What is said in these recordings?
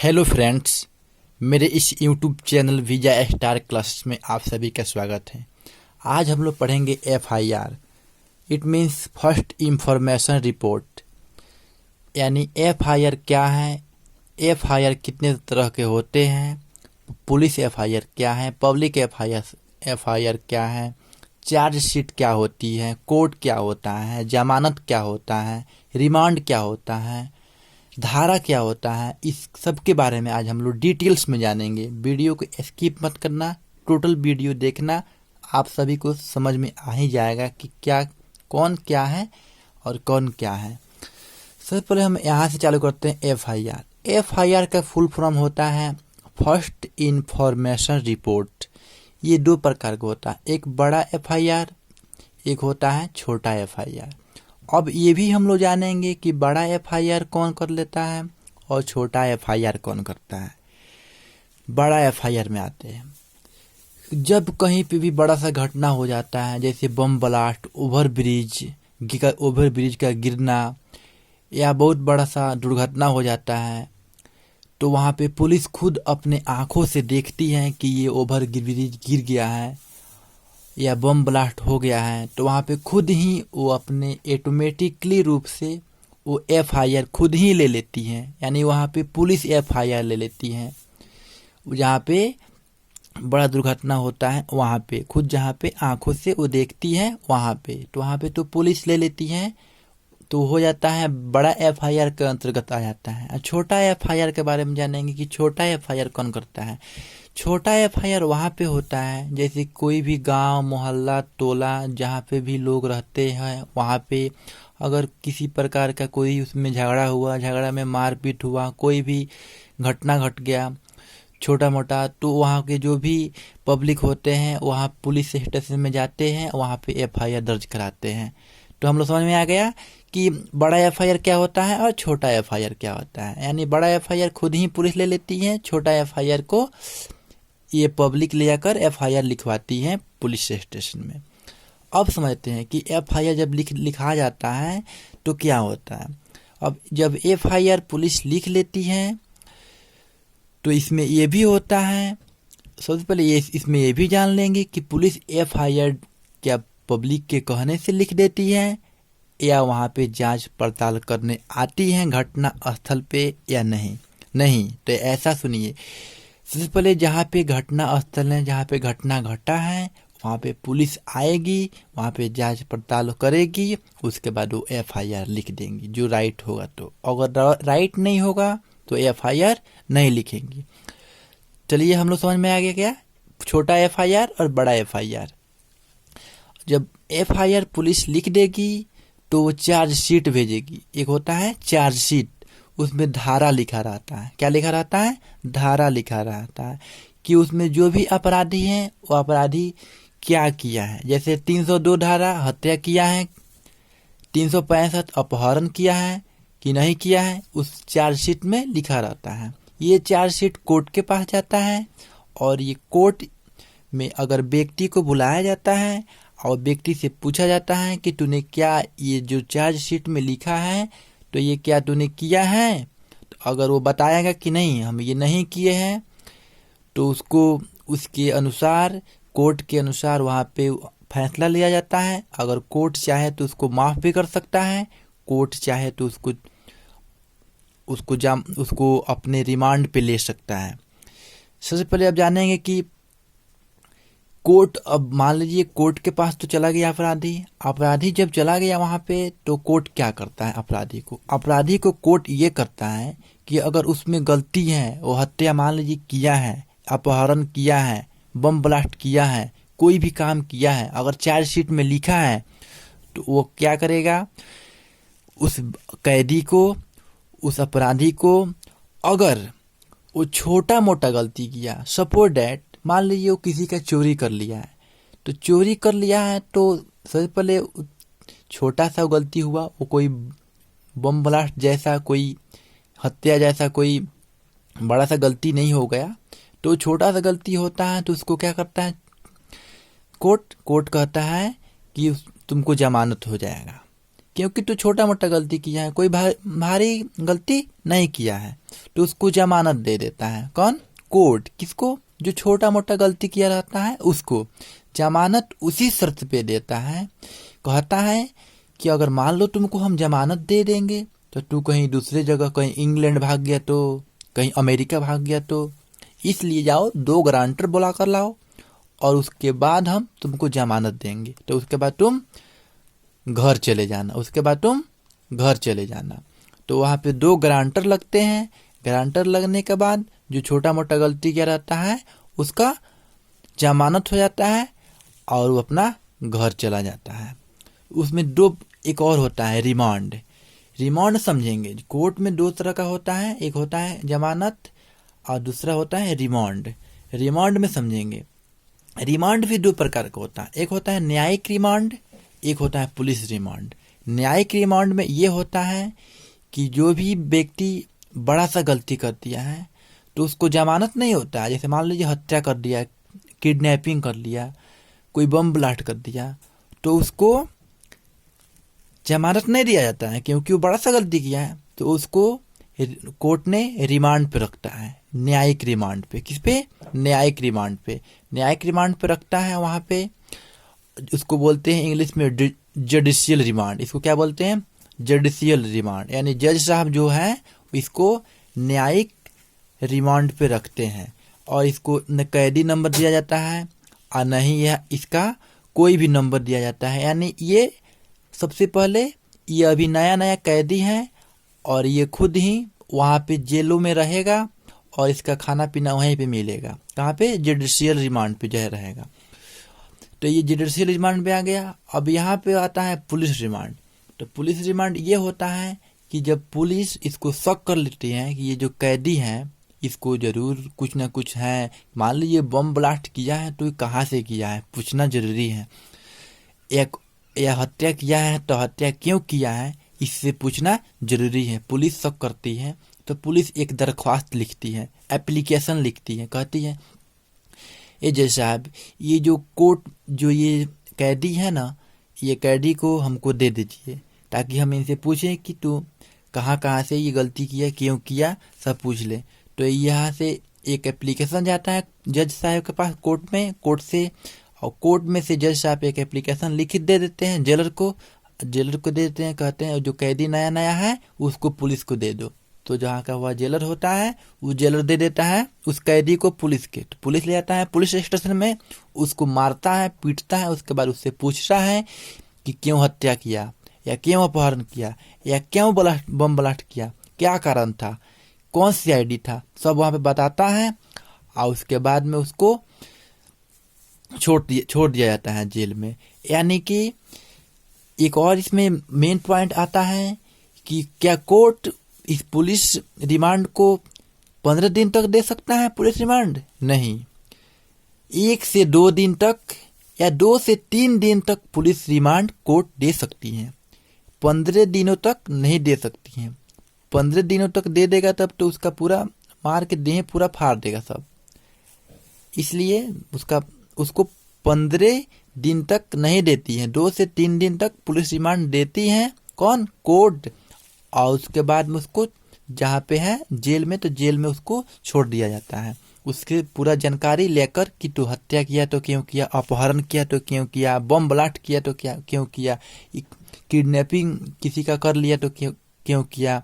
Hello friends, मेरे इस YouTube channel visa star classes में आप सभी का स्वागत है। आज हम लोग पढ़ेंगे FIR. It means first information report. यानी एफआईआर क्या है, एफआईआर कितने तरह के होते हैं, पुलिस एफआईआर क्या है, पब्लिक एफआईआर क्या है, चार्जशीट क्या होती है, कोर्ट क्या होता है, जमानत क्या होता है, रिमांड क्या होता है, धारा क्या होता है। इस सब के बारे में आज हम लोग डिटेल्स में जानेंगे। वीडियो को स्किप मत करना, टोटल वीडियो देखना। आप सभी को समझ में आ ही जाएगा कि कौन क्या है और कौन क्या है। सबसे पहले हम यहाँ से चालू करते हैं एफआईआर। एफआईआर का फुल फॉर्म होता है फर्स्ट इंफॉर्मेशन रिपोर्ट। ये दो प्रकार का होता है, एक बड़ा एफआईआर, एक होता है छोटा एफआईआर। अब ये भी हम लोग जानेंगे कि बड़ा एफआईआर कौन कर लेता है और छोटा एफआईआर कौन करता है। बड़ा एफआईआर में आते हैं जब कहीं पे भी बड़ा सा घटना हो जाता है, जैसे बम ब्लास्ट, ओवरब्रिज का गिरना या बहुत बड़ा सा दुर्घटना हो जाता है, तो वहाँ पे पुलिस खुद अपने आंखों से देखती है कि ये ओवरब्रिज गिर गया है या बम ब्लास्ट हो गया है, तो वहाँ पे खुद ही वो अपने ऑटोमेटिकली रूप से वो एफआईआर खुद ही ले लेती हैं। यानी वहाँ पे पुलिस एफआईआर ले लेती हैं। जहाँ पे बड़ा दुर्घटना होता है वहाँ पे खुद, जहाँ पे आंखों से वो देखती है वहाँ पे, तो वहाँ पे तो पुलिस ले लेती है, तो हो जाता है बड़ा एफआईआर के अंतर्गत आ जाता है। छोटा एफआईआर के बारे में जानेंगे कि छोटा एफआईआर कौन करता है। छोटा एफआईआर वहाँ पे होता है जैसे कोई भी गांव, मोहल्ला, टोला जहाँ पे भी लोग रहते हैं, वहाँ पे अगर किसी प्रकार का कोई उसमें झगड़ा हुआ, झगड़ा में मारपीट हुआ, कोई भी घटना घट गया छोटा मोटा, तो वहाँ के जो भी पब्लिक होते हैं वहाँ पुलिस स्टेशन में जाते हैं, वहाँ पे एफआईआर दर्ज कराते हैं। तो हम लोग समझ में आ गया कि बड़ा एफआईआर क्या होता है और छोटा एफआईआर क्या होता है। यानी बड़ा एफआईआर खुद ही पुलिस ले लेती है, छोटा एफआईआर को ये पब्लिक ले जाकर एफआईआर लिखवाती है पुलिस स्टेशन में। अब समझते हैं कि एफआईआर जब लिखा जाता है तो क्या होता है। अब जब एफआईआर पुलिस लिख लेती है तो इसमें ये भी होता है, सबसे पहले इसमें ये भी जान लेंगे कि पुलिस एफआईआर क्या पब्लिक के कहने से लिख देती है या वहाँ पे जांच पड़ताल करने आती है घटना स्थल पे या नहीं। तो ऐसा सुनिए, सबसे पहले जहाँ पे घटना स्थल है, जहाँ पे घटना घटा है, वहाँ पे पुलिस आएगी, वहाँ पे जांच पड़ताल करेगी, उसके बाद वो एफआईआर लिख देंगी जो राइट होगा। तो अगर राइट नहीं होगा तो एफआईआर नहीं लिखेंगी। चलिए हम लोग समझ में आ गया क्या छोटा एफआईआर और बड़ा एफआईआर। जब एफआईआर पुलिस लिख देगी तो वो चार्जशीट भेजेगी। एक होता है चार्जशीट, उसमें धारा लिखा रहता है। क्या लिखा रहता है? धारा लिखा रहता है कि उसमें जो भी अपराधी हैं वो अपराधी क्या किया है। जैसे 302 धारा हत्या किया है, 365 अपहरण किया है कि नहीं किया है, उस चार्जशीट में लिखा रहता है। ये चार्जशीट कोर्ट के पास जाता है और ये कोर्ट में अगर व्यक्ति को बुलाया जाता है और व्यक्ति से पूछा जाता है कि तूने क्या ये जो चार्जशीट में लिखा है तो ये क्या तूने किया है, तो अगर वो बताएगा कि नहीं हम ये नहीं किए हैं, तो उसको उसके अनुसार, कोर्ट के अनुसार वहाँ पे फैसला लिया जाता है। अगर कोर्ट चाहे तो उसको माफ़ भी कर सकता है, कोर्ट चाहे तो उसको अपने रिमांड पे ले सकता है। सबसे पहले अब जानेंगे कि कोर्ट, अब मान लीजिए कोर्ट के पास तो चला गया अपराधी जब चला गया वहाँ पे, तो कोर्ट क्या करता है अपराधी को कोर्ट ये करता है कि अगर उसमें गलती है, वो हत्या मान लीजिए किया है, अपहरण किया है, बम ब्लास्ट किया है, कोई भी काम किया है, अगर चार्जशीट में लिखा है तो वो क्या करेगा, उस कैदी को, उस अपराधी को, अगर वो छोटा मोटा गलती किया, सपोज डैट मान लीजिए वो किसी का चोरी कर लिया है, तो चोरी कर लिया है तो सबसे पहले छोटा सा गलती हुआ, वो कोई बम ब्लास्ट जैसा, कोई हत्या जैसा कोई बड़ा सा गलती नहीं हो गया, तो छोटा सा गलती होता है तो उसको क्या करता है कोर्ट कहता है कि तुमको जमानत हो जाएगा, क्योंकि तू छोटा मोटा गलती किया है, कोई भारी गलती नहीं किया है, तो उसको जमानत दे देता है। कौन? कोर्ट। किसको? जो छोटा मोटा गलती किया रहता है उसको जमानत उसी शर्त पे देता है। कहता है कि अगर मान लो तुमको हम जमानत दे देंगे तो तू कहीं दूसरे जगह, कहीं इंग्लैंड भाग गया तो, कहीं अमेरिका भाग गया तो, इसलिए जाओ 2 गारंटर बुला कर लाओ और उसके बाद हम तुमको जमानत देंगे। तो उसके बाद तुम घर चले जाना। तो वहाँ पे 2 गारंटर लगते हैं। गारंटर लगने के बाद जो छोटा मोटा गलती किया रहता है उसका जमानत हो जाता है और वो अपना घर चला जाता है। उसमें एक और होता है रिमांड। रिमांड समझेंगे, कोर्ट में 2 तरह का होता है, एक होता है जमानत और दूसरा होता है रिमांड। रिमांड में समझेंगे, रिमांड भी 2 प्रकार का होता है, एक होता है न्यायिक रिमांड, एक होता है पुलिस रिमांड। न्यायिक रिमांड में ये होता है कि जो भी व्यक्ति बड़ा सा गलती कर दिया है तो उसको जमानत नहीं होता है। जैसे मान लीजिए हत्या कर दिया, किडनैपिंग कर लिया, कोई बम ब्लास्ट कर दिया, तो उसको जमानत नहीं दिया जाता है क्योंकि वो बड़ा सा गलती किया है। तो उसको कोर्ट ने रिमांड पे रखता है, न्यायिक रिमांड पे। किस पे? न्यायिक रिमांड पे। न्यायिक रिमांड पे रखता है, वहाँ पे उसको बोलते हैं इंग्लिश में जुडिशियल रिमांड। इसको क्या बोलते हैं? Judicial remand. यानी जज साहब जो है इसको न्यायिक रिमांड पे रखते हैं और इसको न कैदी नंबर दिया जाता है और न ही यह इसका कोई भी नंबर दिया जाता है। यानी ये सबसे पहले ये अभी नया नया कैदी है और ये खुद ही वहाँ पे जेलों में रहेगा और इसका खाना पीना वहीं पे मिलेगा। कहाँ पे? जुडिशियल रिमांड पे जो है रहेगा। तो ये जुडिशियल रिमांड पे आ गया। अब यहाँ पे आता है पुलिस रिमांड। तो पुलिस रिमांड ये होता है कि जब पुलिस इसको शक कर लेती है कि ये जो कैदी है इसको जरूर कुछ ना कुछ है, मान लीजिए बम ब्लास्ट किया है तो कहाँ से किया है पूछना जरूरी है, या हत्या किया है तो हत्या क्यों किया है इससे पूछना जरूरी है। पुलिस शक करती है तो पुलिस एक दरख्वास्त लिखती है, एप्लीकेशन लिखती है, कहती है ए जज साहब ये जो कोर्ट जो ये कैदी है ना, ये कैदी को हमको दे दीजिए ताकि हम इनसे पूछें कि तू कहाँ से ये गलती किया, क्यों किया, सब पूछ ले। तो यहाँ से एक एप्लीकेशन जाता है जज साहब के पास कोर्ट में, कोर्ट से, और कोर्ट में से जज साहब एक एप्लीकेशन लिखित दे देते हैं जेलर को दे देते हैं, कहते हैं जो कैदी नया नया है उसको पुलिस को दे दो। तो जहाँ का हुआ जेलर होता है वो जेलर दे देता है उस कैदी को पुलिस के। तो पुलिस ले जाता है पुलिस स्टेशन में, उसको मारता है, पीटता है, उसके बाद उससे पूछता है कि क्यों हत्या किया या क्यों अपहरण किया या क्यों बम ब्लास्ट किया, क्या कारण था, कौन सी आईडी था, सब वहाँ पे बताता है और उसके बाद में उसको छोड़ दिया जाता है जेल में। यानी कि एक और इसमें मेन पॉइंट आता है कि क्या कोर्ट इस पुलिस रिमांड को 15 दिन तक दे सकता है? पुलिस रिमांड नहीं, 1 से 2 दिन तक या 2 से 3 दिन तक पुलिस रिमांड कोर्ट दे सकती है, 15 दिनों तक नहीं दे सकती है। 15 दिनों तक दे देगा तब तो उसका पूरा मार के देह पूरा फाड़ देगा सब, इसलिए उसको 15 दिन तक नहीं देती है, 2 से 3 दिन तक पुलिस रिमांड देती है। कौन? कोर्ट। और उसके बाद में उसको जहाँ पे है जेल में, तो जेल में उसको छोड़ दिया जाता है, उसके पूरा जानकारी लेकर कि तू हत्या किया तो क्यों किया, अपहरण किया तो क्यों किया, बम ब्लास्ट किया तो क्यों किया, किडनैपिंग किसी का कर लिया तो क्यों किया,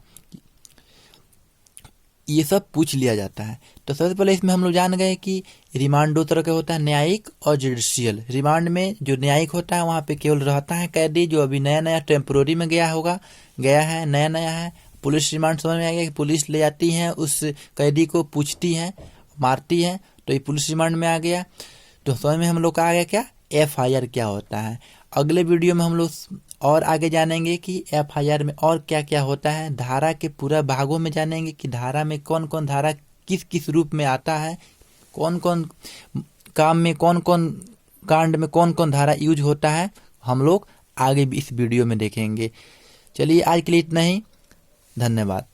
ये सब पूछ लिया जाता है। तो सबसे पहले इसमें हम लोग जान गए कि रिमांड 2 तरह का होता है, न्यायिक और जुडिशियल। रिमांड में जो न्यायिक होता है वहाँ पे केवल रहता है कैदी जो अभी नया नया टेम्पोररी में गया है, नया नया है। पुलिस रिमांड समझ में आ गया कि पुलिस ले जाती है उस कैदी को, पूछती है, मारती है, तो ये पुलिस रिमांड में आ गया। तो समझ में हम लोग का आ गया क्या FIR क्या होता है। अगले वीडियो में हम लोग और आगे जानेंगे कि FIR में और क्या क्या होता है, धारा के पूरा भागों में जानेंगे कि धारा में कौन कौन धारा किस किस रूप में आता है, कौन कौन काम में, कौन कौन कांड में कौन कौन धारा यूज होता है, हम लोग आगे भी इस वीडियो में देखेंगे। चलिए आज के लिए इतना ही, धन्यवाद।